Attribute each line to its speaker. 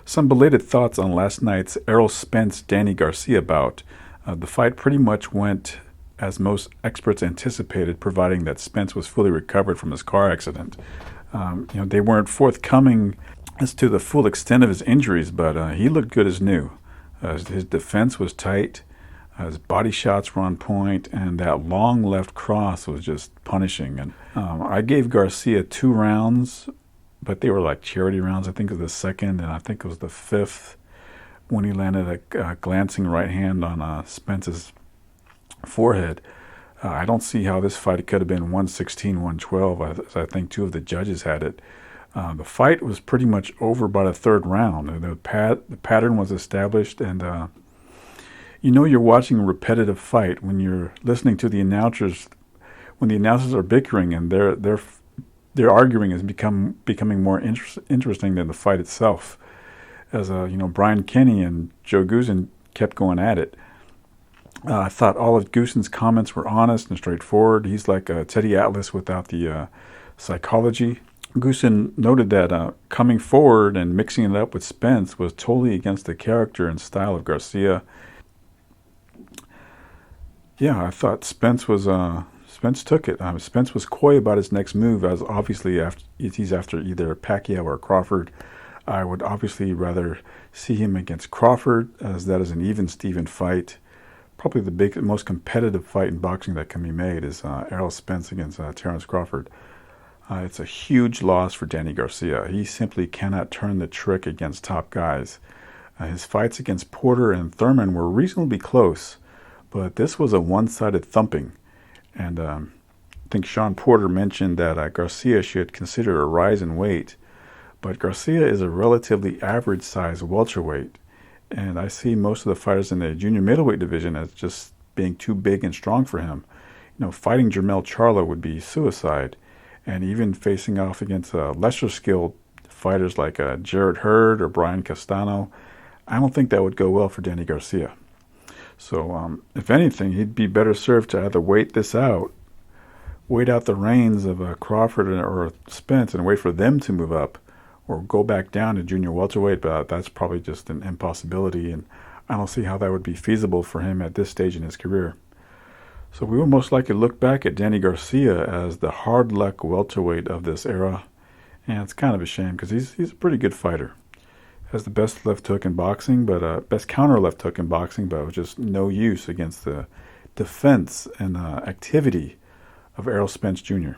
Speaker 1: Some belated thoughts on last night's Errol Spence-Danny Garcia bout. The fight pretty much went as most experts anticipated, providing that Spence was fully recovered from his car accident. They weren't forthcoming as to the full extent of his injuries, but he looked good as new. His defense was tight, his body shots were on point, and that long left cross was just punishing. And I gave Garcia 2 rounds, but they were like charity rounds. I think it was the second, and I think it was the 5th when he landed a glancing right hand on Spence's forehead. I don't see how this fight could have been 116, 112, as I think 2 of the judges had it. The fight was pretty much over by the 3rd round. The pattern was established, and you're watching a repetitive fight when you're listening to the announcers. When the announcers are bickering and their arguing is becoming more interesting than the fight itself. As Brian Kenny and Joe Goosen kept going at it. I thought all of Goosen's comments were honest and straightforward. He's like Teddy Atlas without the psychology. Goosen noted that coming forward and mixing it up with Spence was totally against the character and style of Garcia. Yeah, I thought Spence took it. Spence was coy about his next move, as obviously he's after either Pacquiao or Crawford. I would obviously rather see him against Crawford, as that is an even-Steven fight. Probably the most competitive fight in boxing that can be made is Errol Spence against Terence Crawford. It's a huge loss for Danny Garcia. He simply cannot turn the trick against top guys. His fights against Porter and Thurman were reasonably close, but this was a one-sided thumping. And I think Sean Porter mentioned that Garcia should consider a rise in weight. But Garcia is a relatively average-sized welterweight. And I see most of the fighters in the junior middleweight division as just being too big and strong for him. Fighting Jermell Charlo would be suicide. And even facing off against lesser-skilled fighters like Jarrett Hurd or Brian Castano, I don't think that would go well for Danny Garcia. So, if anything, he'd be better served to either wait out the reins of Crawford or Spence and wait for them to move up, or go back down to junior welterweight, but that's probably just an impossibility, and I don't see how that would be feasible for him at this stage in his career. So we will most likely look back at Danny Garcia as the hard luck welterweight of this era, and it's kind of a shame because he's a pretty good fighter. Has the best left hook in boxing, but best counter left hook in boxing, but with just no use against the defense and activity of Errol Spence Jr.